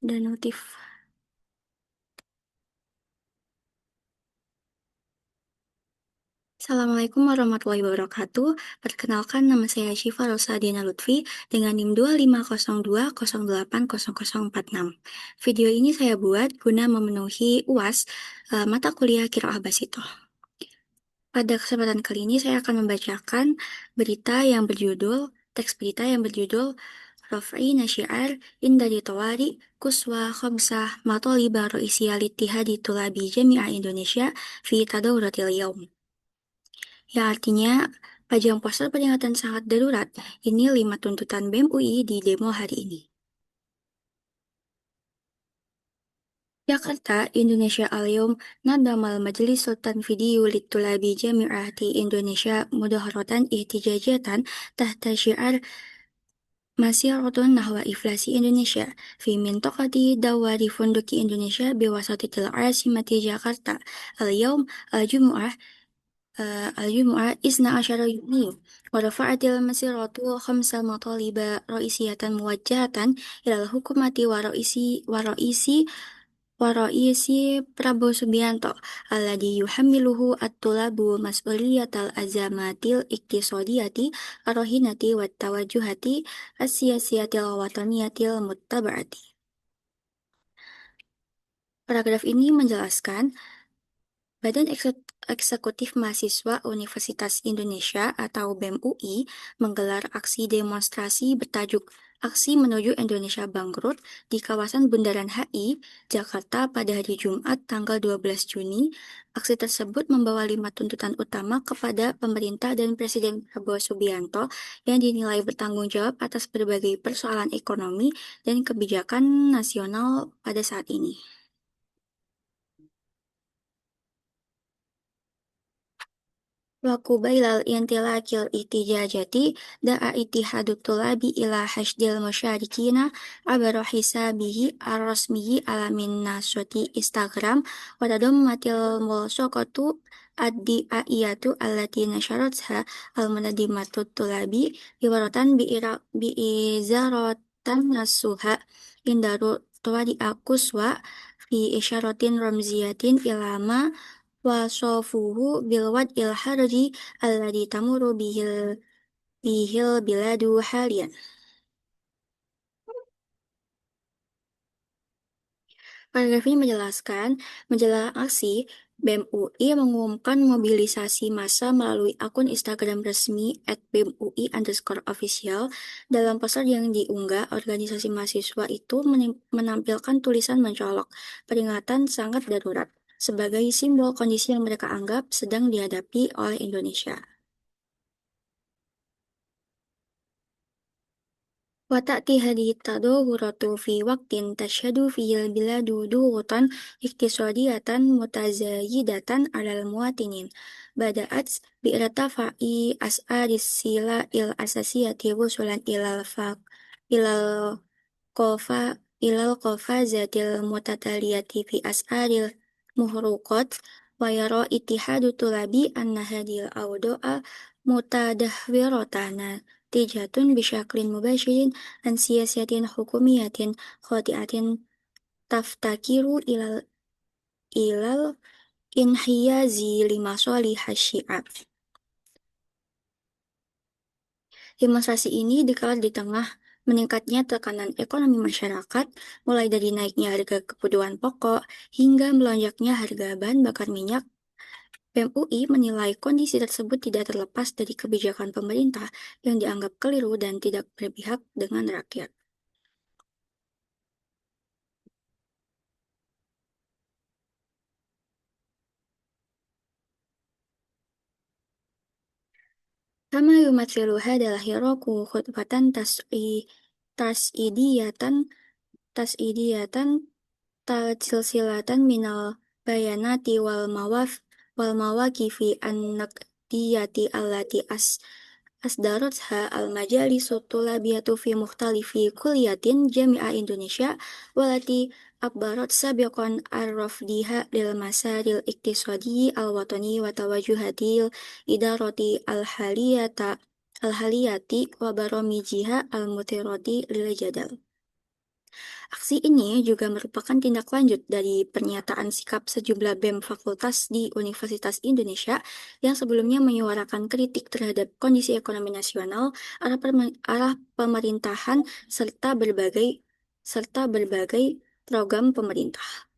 Dan notif. Assalamualaikum warahmatullahi wabarakatuh. Perkenalkan, nama saya Syifa Rosadina Lutfi dengan NIM 25020080046. Video ini saya buat guna memenuhi UAS mata kuliah Qiraah Basithah. Pada kesempatan kali ini saya akan membacakan teks berita yang berjudul Raf'i Nasyiar Indari Tawari Kuswa Khomsah Matoliba Ro'isiyah Littihadi Tulabi Jami'ah Indonesia Fi Tadawratil Yaum. Yang artinya, pajang poster peringatan sangat darurat. Ini 5 tuntutan BEM UI di demo hari ini. Jakarta, Indonesia Al-Yaum, Nadamal Majelis Sultan Video Litulabi Jami'ati Indonesia Mudaharatan Ihtijajatan Tahta Syiar Masyiratun Nahwa Inflasi Indonesia Fi Mintaqati Dawari Funduki Indonesia Biwasatitil Asimati Jakarta Al-Yaum Al-Jumu'ah Isna Asyara Yuni Warafa'atil Masiratu Khamsa Mataliba Ra'isiyatan Muwajjahatan Ilal Hukumati Waraisi Prabowo Subianto Alladhi yuhammiluhu at-tulabu mas'uliyatal azamatil iktisodiyati arohinati wattawajuhati asiyasiyatil wataniyatil muttaba'ati. Paragraf ini menjelaskan Badan Eksekutif Mahasiswa Universitas Indonesia atau BEM UI menggelar aksi demonstrasi bertajuk Aksi Menuju Indonesia Bangkrut di kawasan Bundaran HI, Jakarta pada hari Jumat tanggal 12 Juni. Aksi tersebut membawa 5 tuntutan utama kepada pemerintah dan Presiden Prabowo Subianto yang dinilai bertanggung jawab atas berbagai persoalan ekonomi dan kebijakan nasional pada saat ini. Wa qubailal intilakil ihtijajati da'a ittihadut tulabi ila hashdil musyarikina abara hisabihi ar-rasmiyi ala minnasoti Instagram wa tadammatil mulsaqatu ad-di'aiyatu allati nasyaratha al-munadimatut tulabi ibaratan biizaratan nasuha indaru tuwadi akuswa fi isyaratin ramziyatin ilama wasofuhu bilwad harji alladhi tamuru bihil biladu halian. Paragraf ini menjelaskan, menjelang aksi, BEM UI mengumumkan mobilisasi massa melalui akun Instagram resmi @bemui_official. Dalam poster yang diunggah, organisasi mahasiswa itu menampilkan tulisan mencolok, peringatan sangat darurat, sebagai simbol kondisi yang mereka anggap sedang dihadapi oleh Indonesia. وتأتي هذه التظاهرات في وقت تشهد فيه البلاد ضغوطا اقتصادية متزايدة على المواطنين بدأت بارتفاع أسعار السلع الأساسية وصولا إلى القفزات المتتالية في أسعار المحروقات ويرى اتحاد الطلاب أن هذه الأوضاع متدهورة ناتجة بشكل مباشر عن سياسات حكومية خاطئة تفتكر إلى الانحياز لمصالح الشعب. Demonstrasi ini dikelar di tengah meningkatnya tekanan ekonomi masyarakat, mulai dari naiknya harga kebutuhan pokok hingga melonjaknya harga bahan bakar minyak. BEM UI menilai kondisi tersebut tidak terlepas dari kebijakan pemerintah yang dianggap keliru dan tidak berpihak dengan rakyat. Kama yumatsilu hadal hiraku khutbatan tas'idiyatan tas'idiyatan silsilatan minal bayanati wal mawaqifi an-naqdiyati allati asdaratha al-majalisu tulabiyatu fi mukhtalifi kulliyatin jami'ah Indonesia walati akbarat sabiqan ar-rafdiha lil masaril iktisadi al-watani wa tawajuhatil idarati al-haliyati wa baramijiha al-mutirati lil jadal. Aksi ini juga merupakan tindak lanjut dari pernyataan sikap sejumlah BEM fakultas di Universitas Indonesia yang sebelumnya menyuarakan kritik terhadap kondisi ekonomi nasional, arah pemerintahan, serta berbagai program pemerintah.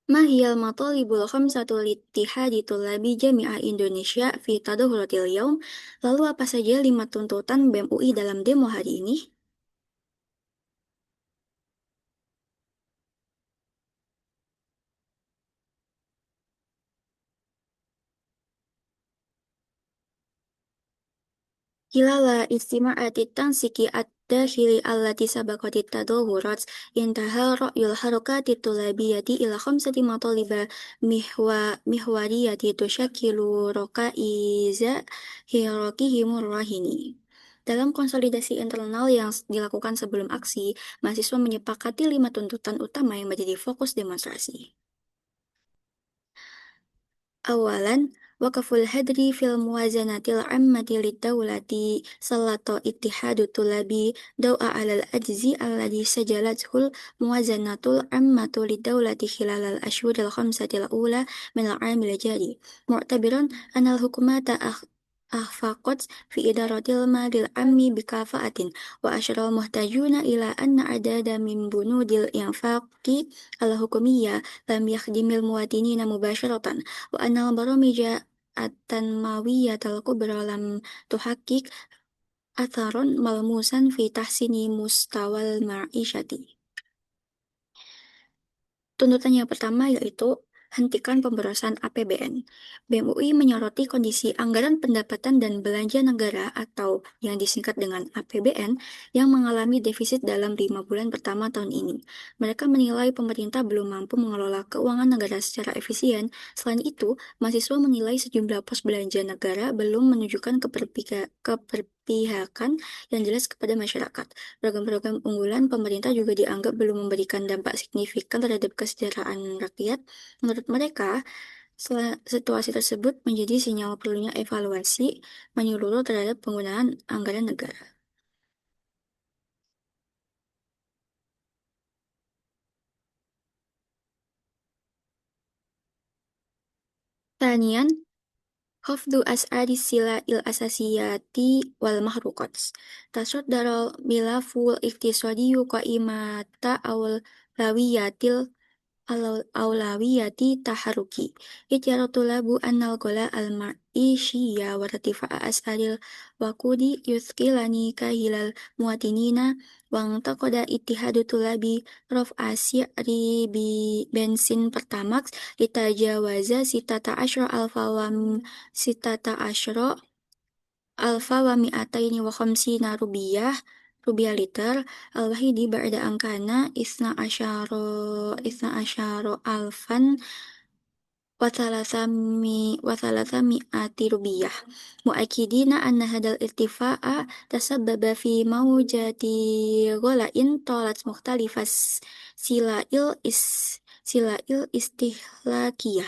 ما هي المطالب الخمسة لاتحاد طلاب جامعة Indonesia fi tadahuratil yaum? Lalu apa saja 5 tuntutan BEM UI dalam demo hari ini? خلال اجتماعات التنسيق الداخلي التي سبقت التظاهرات انتهى رأي الحركات الطلابية إلى 5 مطالب محورية تشكل ركائز حراكهم الراهن. Dalam konsolidasi internal yang dilakukan sebelum aksi, mahasiswa menyepakati 5 tuntutan utama yang menjadi fokus demonstrasi. أولاً وقف الهدر في الموازنة العامة للدولة سلط اتحاد الطلاب ضوء على العجز الذي سجلته الموازنة العامة للدولة خلال الأشهر الخمسة الأولى من العام الجاري معتبرا أن الحكومة أخفقت في إدارة المال العام بكفاءة وأشار المحتاجون إلى أن عدد من بنود الإنفاق الحكومية لم يخدم المواطنين مباشرة وأن البرامج التنموية الكبرى لم تحقق أثرا ملموسا في تحسين مستوى المعيشة. Tuntutan yang pertama yaitu hentikan pemborosan APBN. BEM UI menyoroti kondisi anggaran pendapatan dan belanja negara atau yang disingkat dengan APBN yang mengalami defisit dalam 5 bulan pertama tahun ini. Mereka menilai pemerintah belum mampu mengelola keuangan negara secara efisien. Selain itu, mahasiswa menilai sejumlah pos belanja negara belum menunjukkan keberpihakan yang jelas kepada masyarakat. Program-program unggulan pemerintah juga dianggap belum memberikan dampak signifikan terhadap kesejahteraan rakyat. Menurut mereka, situasi tersebut menjadi sinyal perlunya evaluasi menyeluruh terhadap penggunaan anggaran negara. ثانياً خفض أسعار السلع الأساسية والمحروقات تصدر الملف الاقتصادي قائمة أولويات الأولويات تحركي إذ يرى الطلاب أن الغلاء المعيشي وارتفاع أسعار الوقود يثقلان كاهل المواطنين وانتقد اتحاد الطلاب رفع سعر بنزين برتاماكس لتجاوز 16,250 liter al-wahidi ba'da angkana isna asyara alfan وثلاثمائة rupiah مؤكدين أن هذا الارتفاع تسبب في موجة غلاء طالت مختلف سلع الاستهلاكية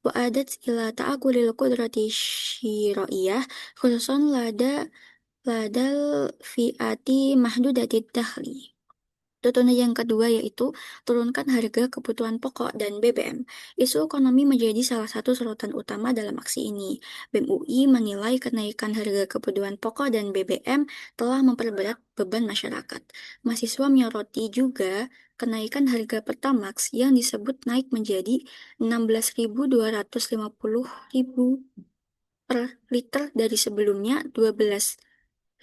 وأدت إلى تآكل القدرة الشرائية خصوصا لدى الفئات محدودة الدخل. Tuntutan yang kedua yaitu turunkan harga kebutuhan pokok dan BBM. Isu ekonomi menjadi salah satu sorotan utama dalam aksi ini. BEM UI menilai kenaikan harga kebutuhan pokok dan BBM telah memperberat beban masyarakat. Mahasiswa menyoroti juga kenaikan harga Pertamax yang disebut naik menjadi 16.250 per liter dari sebelumnya 12.300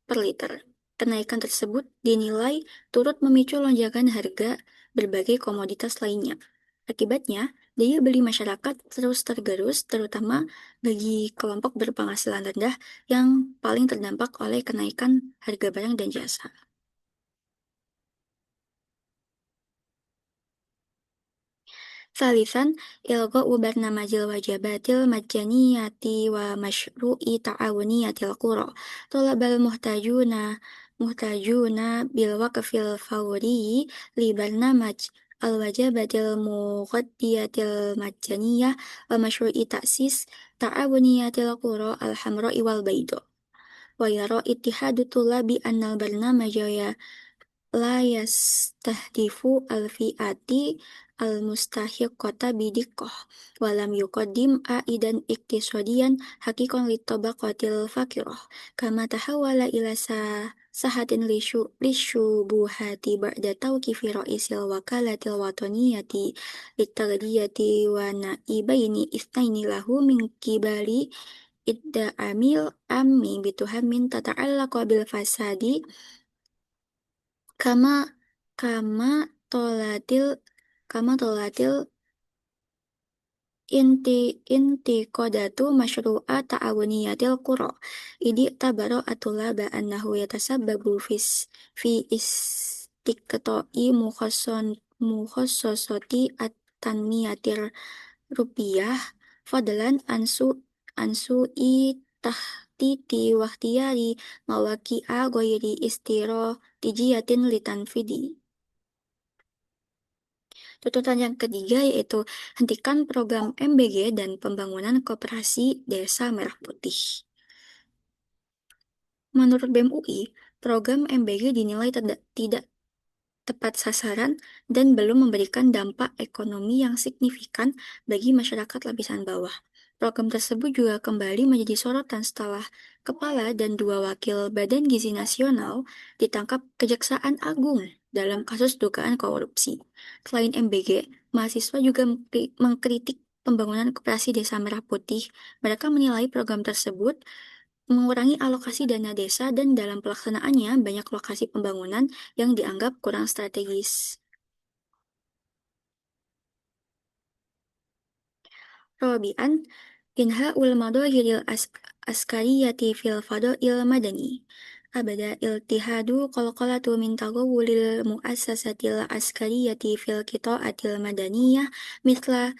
per liter. Kenaikan tersebut dinilai turut memicu lonjakan harga berbagai komoditas lainnya. Akibatnya, daya beli masyarakat terus tergerus, terutama bagi kelompok berpenghasilan rendah yang paling terdampak oleh kenaikan harga barang dan jasa. ثالثا إلغاء برنامج الوجبات المجانية ومشروع تعاونية القرى طلب المحتاجون بالوقف الفوري لبرنامج الوجبات المغذية المجانية ومشروع تأسيس تعاونية القرى الحمراء والبيضاء. ويرى اتحاد الطلاب أن البرنامج لا يستهدف الفئات المستحقة بدقة، ولم يقدم عائدا اقتصاديا حقيقا للطبقة الفقيرة، كما تحول إلى ساحة للشبهات بعد توقيف رئيس الوكالة الوطنية للتغذية ونائبين اثنين له من قبل إدعام الأمن بتهم تتعلق بالفساد كما كما طالت كما طالت انتقادات مشروع تعاونية القرى، إذ اعتبر الطلاب أنه يتسبب في استقطاع مخصصات التنمية الربية، فضلا عن سوء تخطيط واختيار مواقع غير استراتيجية لتنفيذ. Tuntutan yang ketiga yaitu hentikan program MBG dan pembangunan koperasi Desa Merah Putih. Menurut BEM UI, program MBG dinilai tidak tepat sasaran dan belum memberikan dampak ekonomi yang signifikan bagi masyarakat lapisan bawah. Program tersebut juga kembali menjadi sorotan setelah kepala dan dua wakil Badan Gizi Nasional ditangkap Kejaksaan Agung dalam kasus dugaan korupsi. Selain MBG, mahasiswa juga mengkritik pembangunan koperasi Desa Merah Putih. Mereka menilai program tersebut mengurangi alokasi dana desa dan dalam pelaksanaannya banyak lokasi pembangunan yang dianggap kurang strategis. Rabi'an, inha'ul madahiril askariyati fil fada'il madani. Abada iltihadu qalqalatu min tagawulil muassasatil askariyati fil qita'atil madaniyah mitla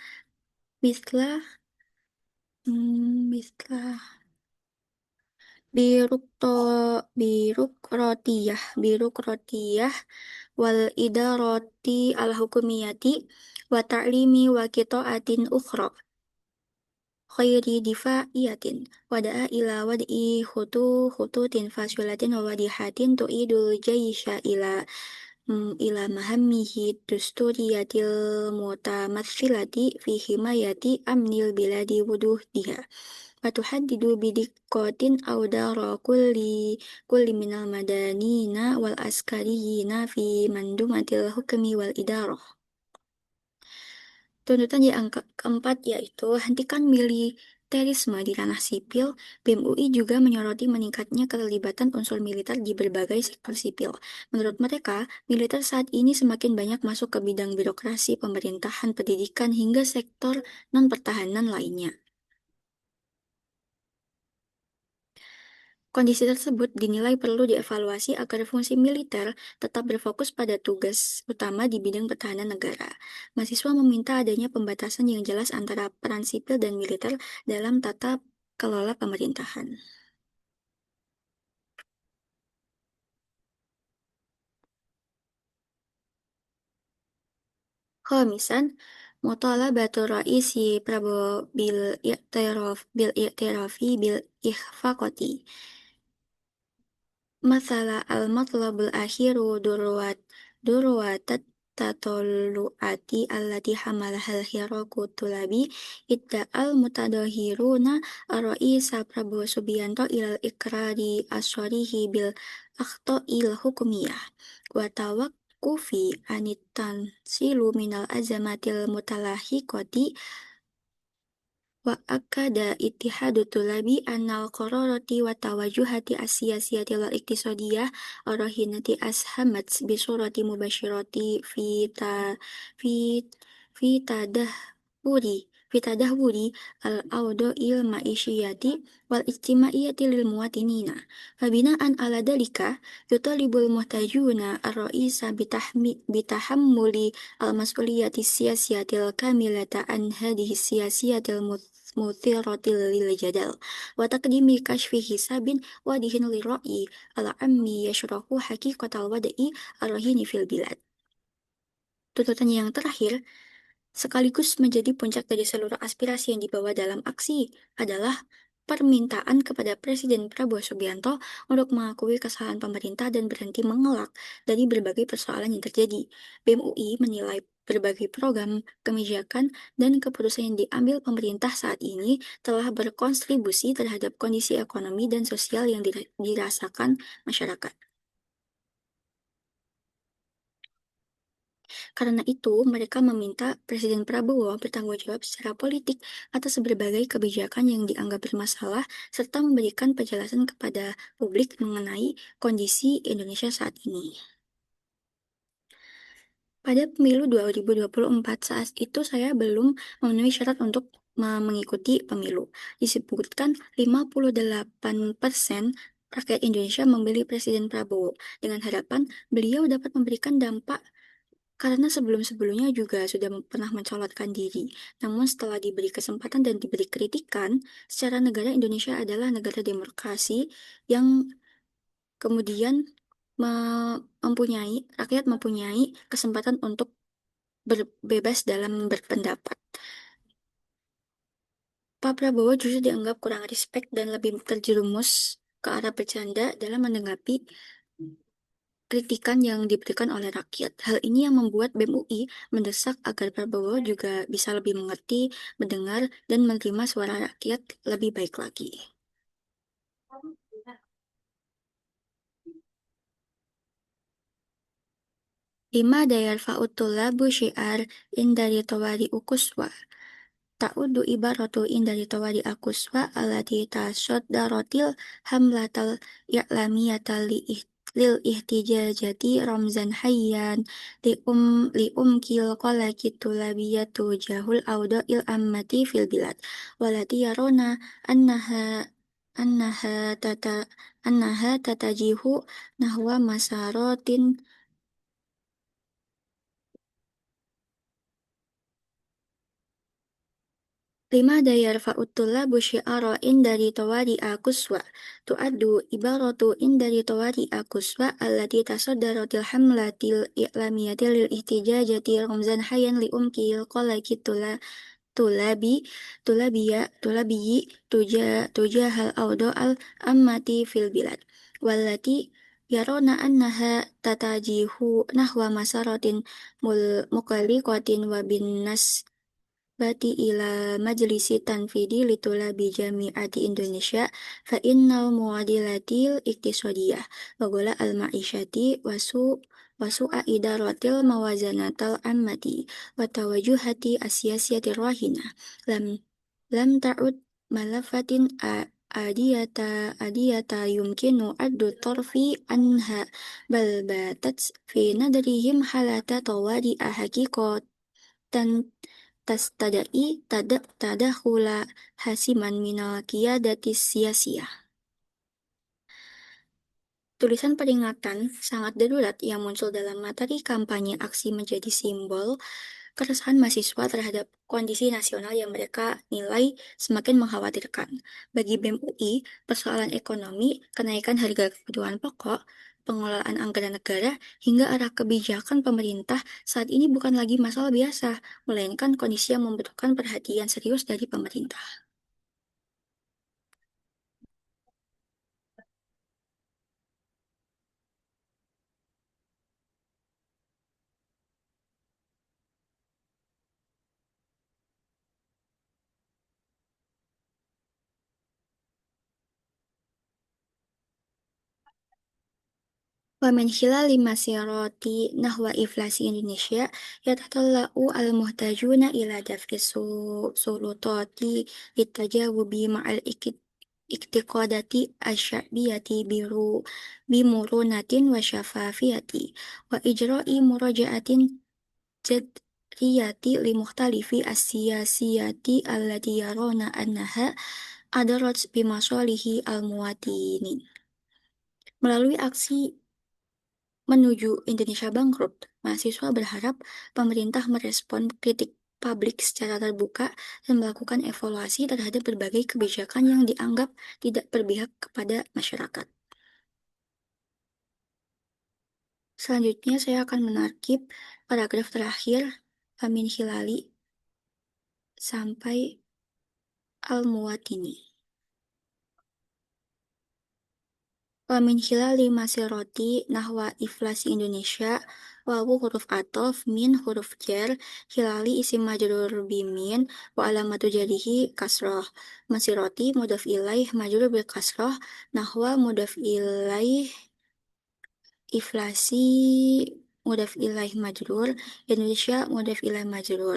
mitla mitla birukto birokratiah wal idarati al hukumiyati wa ta'limi wa qita'atin ukhra khairi difa'iyatin wada'a ila wad'i khututin fasulatin wa wadihatin tu'idul jaysha ila mahammihi dusturiyatil mutamathilati fi himayati amnil biladi wuduhdiha wa tuhaddidu bidiqqatin awdara kulli minal madanina wal askariyina fi mandumatil hukmi wal idarah. Tuntutan yang keempat yaitu hentikan militerisme di ranah sipil. BEM UI juga menyoroti meningkatnya keterlibatan unsur militer di berbagai sektor sipil. Menurut mereka, militer saat ini semakin banyak masuk ke bidang birokrasi, pemerintahan, pendidikan, hingga sektor non-pertahanan lainnya. Kondisi tersebut dinilai perlu dievaluasi agar fungsi militer tetap berfokus pada tugas utama di bidang pertahanan negara. Mahasiswa meminta adanya pembatasan yang jelas antara peran sipil dan militer dalam tata kelola pemerintahan. Khamisan, mutalabatu raisi Prabowo bil ikhfaqati. Masala al-matlabul akhiru durwatat tatolluati allati hamalahal hiraku tulabi idda al-mutadahiruna ar-ra'isa Prabowo Subianto ilal ikrari aswarihi bil akhta'il hukumiyah wa tawakkufi silu minal azamatil mutalahiqati wa akada ittihadu tulabi annal qararati wa tawajuhati asiyasiyati wal iktisadiyah arahinati ashamat bisurati mubashirati fi fi tadahwuri al awdo'il ma'isyiyati wal ijtimaiyati lil muwatinina fabinaan ala dalika yutalibul muhtajuna ar-ra'isa bitahammuli al mas'uliyati siyasiyatil kamilata an hadhihi siyasiyatil muthiratil lil jadal wa taqdimi kashfi hisabin wadihin li ra'i ala ammi yashrahu haqiqatal wada'i arrahini fil bilad. Tuntutan yang terakhir sekaligus menjadi puncak dari seluruh aspirasi yang dibawa dalam aksi adalah permintaan kepada Presiden Prabowo Subianto untuk mengakui kesalahan pemerintah dan berhenti mengelak dari berbagai persoalan yang terjadi. BEM UI menilai berbagai program, kebijakan, dan keputusan yang diambil pemerintah saat ini telah berkontribusi terhadap kondisi ekonomi dan sosial yang dirasakan masyarakat. Karena itu, mereka meminta Presiden Prabowo bertanggung jawab secara politik atas berbagai kebijakan yang dianggap bermasalah, serta memberikan penjelasan kepada publik mengenai kondisi Indonesia saat ini. Pada pemilu 2024, saat itu saya belum memenuhi syarat untuk mengikuti pemilu. Disebutkan 58% rakyat Indonesia memilih Presiden Prabowo dengan harapan beliau dapat memberikan dampak karena sebelum-sebelumnya juga sudah pernah mencolotkan diri. Namun setelah diberi kesempatan dan diberi kritikan, secara negara Indonesia adalah negara demokrasi yang kemudian rakyat mempunyai kesempatan untuk berbebas dalam berpendapat. Pak Prabowo justru dianggap kurang respek dan lebih terjerumus ke arah bercanda dalam menanggapi kritikan yang diberikan oleh rakyat. Hal ini yang membuat BEM UI mendesak agar Prabowo juga bisa lebih mengerti, mendengar, dan menerima suara rakyat lebih baik lagi. Lima dayar fa'utulabu syiar indari tawari ukuswa. Ta'udu ibaratu indari tawari akuswa alati tasyoddarotil hamlatal i'lamiyata lil ihtijajati ramzan hayyan li kil qala kitulabiyatu jahul audo il ammati fil bilad walati yarona annaha annaha tata annaha tatajihu nahwa masarotin. Lima dayar fa'utullah busyi'ara indari tawari akuswa. Tu'addu ibaratu indari tawari akuswa allati tasaddaratil hamlatil i'lamiyatil lil ihtijajati ramzan hayan li umkil qalaki tulabi tulabiyi tujahal awdo al ammati fil bilad. Wallati yarona annaha tatajihu nahwa masaratin muqalliqatin wa bin nas bati ila majlisi tanfidi litulabi jami'ati Indonesia fa innal muadilatil iktisodiyah wagola al ma'isyati wasu'a idaratil mawazanatal ammati watawajuhati asyasiyati rahina lam lam ta'ud malafatin adiyata yumkinu addu torfi anha bal batat fi nadrihim halata tawadi ahakikot dan tadahula hasiman minal qiyadati siyasiyah. Tulisan peringatan sangat darurat yang muncul dalam materi kampanye aksi menjadi simbol keresahan mahasiswa terhadap kondisi nasional yang mereka nilai semakin mengkhawatirkan. Bagi BEM UI, persoalan ekonomi, kenaikan harga kebutuhan pokok, pengelolaan anggaran negara, hingga arah kebijakan pemerintah saat ini bukan lagi masalah biasa, melainkan kondisi yang membutuhkan perhatian serius dari pemerintah. Wa min khilali masirati nahwa inflasi Indonesia yatatallau al-muhtajuna ila daf'i sulutati litajawubi ma'al iktiqadati asyabiyati bimurunatin wa syafafiyati wa ijra'i muraja'atin jadriyati li mukhtalifi as-siyasiyati allati yarona annaha adarat bimasalihi al-muwatinin. Melalui aksi menuju Indonesia bangkrut, mahasiswa berharap pemerintah merespon kritik publik secara terbuka dan melakukan evaluasi terhadap berbagai kebijakan yang dianggap tidak berpihak kepada masyarakat. Selanjutnya, saya akan menarkib paragraf terakhir Amin Hilali sampai Al-Muwatini. Wa min hilali masiroti nahwa inflasi Indonesia wawu huruf atof min huruf jar hilali isim majrur bimin wa alamatu jarihi kasroh masiroti mudaf ilaih majrur bil kasroh nahwa mudaf ilaih inflasi mudaf ilaih majrur Indonesia mudaf ilaih majrur.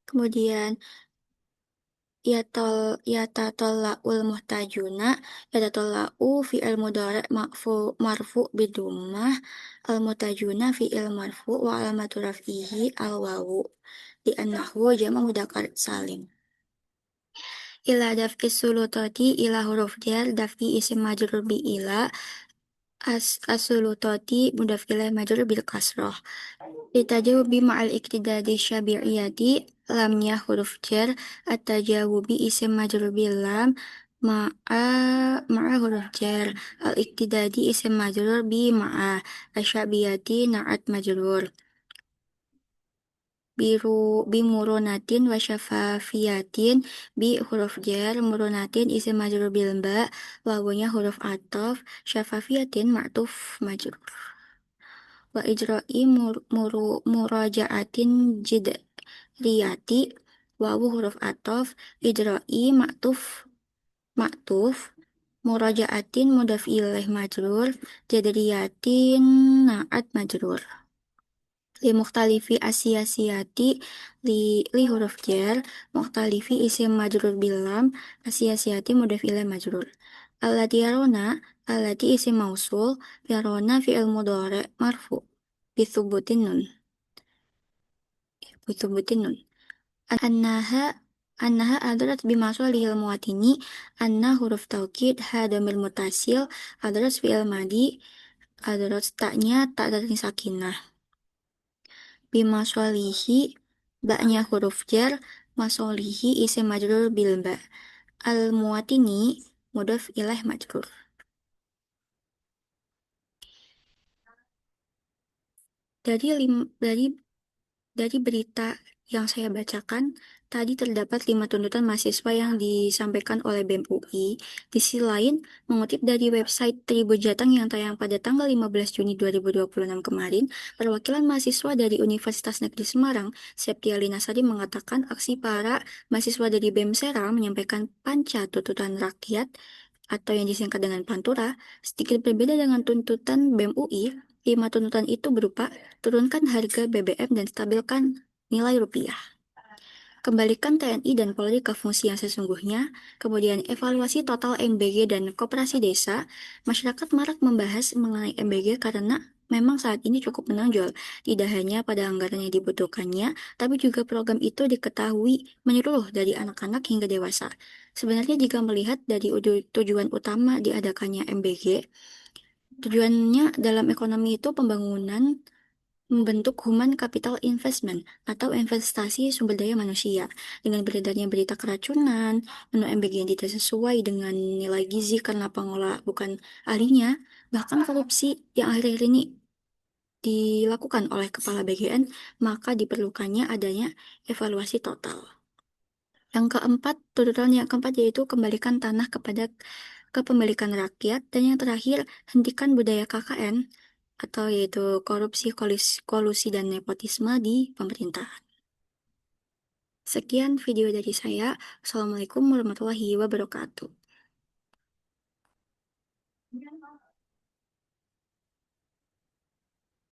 Kemudian yatatollaul muhtajuna yatatollau fi'il mudhari' marfu bidummah al muhtajuna fi'il marfu wa alamatu raf'ihi al wawu di annahu jama mudzakkar salim. Ila daf'is sulutati ila huruf jar daf'i isim majrur bi ila as-sulutati mudaf ilaih majrur bil kasroh. Litajawubi ma'al iktidadi syabi'iyati lamnya huruf jar at-tajawubi isim majrur bil lam ma'a huruf jar al-iktidadi isim majrur bi ma'a asyabiyati na'at majrur biru bimuronatin wa syafafiyatin bi huruf jar muronatin isim majrur bil ba wawunya huruf ataf syafafiyatin ma'tuf majrur wa ijra'i murajaatin jidriyati wawu huruf ataf ijra'i maktuf murajaatin mudaf ilaih majrur jadriyatin naat majrur li mukhtalifi asiyasiyati li huruf jar mukhtalifi isim majrur bilam asiyasiyati mudaf ilaih majrur allati yarona allati isim mausul yarona fi'il mudhari' marfu bithubutin nun bithubutin nun annaha annaha adarat bimasolihil muwatini anna huruf taukid ha damir mutasil adarat fi'il madi adarat taknya tak dari sakinah bimasolihi baknya huruf jar masolihi isim majrur bil ba al muwatini mudaf ilaih majrur. Dari lim, dari berita yang saya bacakan, tadi terdapat 5 tuntutan mahasiswa yang disampaikan oleh BEM UI. Di sisi lain, mengutip dari website Tribujateng yang tayang pada tanggal 15 Juni 2026 kemarin, perwakilan mahasiswa dari Universitas Negeri Semarang, Septia Linasari mengatakan aksi para mahasiswa dari BEM Sera menyampaikan panca tuntutan rakyat atau yang disingkat dengan Pantura, sedikit berbeda dengan tuntutan BEM UI. 5 tuntutan itu berupa turunkan harga BBM dan stabilkan nilai rupiah. Kembalikan TNI dan Polri ke fungsi yang sesungguhnya, kemudian evaluasi total MBG dan koperasi desa. Masyarakat marak membahas mengenai MBG karena memang saat ini cukup menonjol, tidak hanya pada anggaran yang dibutuhkannya, tapi juga program itu diketahui menyeluruh dari anak-anak hingga dewasa. Sebenarnya jika melihat dari tujuan utama diadakannya MBG, tujuannya dalam ekonomi itu pembangunan membentuk Human Capital Investment atau investasi sumber daya manusia. Dengan beredarnya berita keracunan, menu MBG yang tidak sesuai dengan nilai gizi karena pengolah bukan ahlinya, bahkan korupsi yang akhir-akhir ini dilakukan oleh Kepala BGN, maka diperlukannya adanya evaluasi total. Tuntutan yang keempat yaitu kembalikan tanah kepada kepemilikan rakyat, dan yang terakhir hentikan budaya KKN atau yaitu korupsi, kolusi, dan nepotisme di pemerintahan. Sekian video dari saya. Assalamualaikum warahmatullahi wabarakatuh.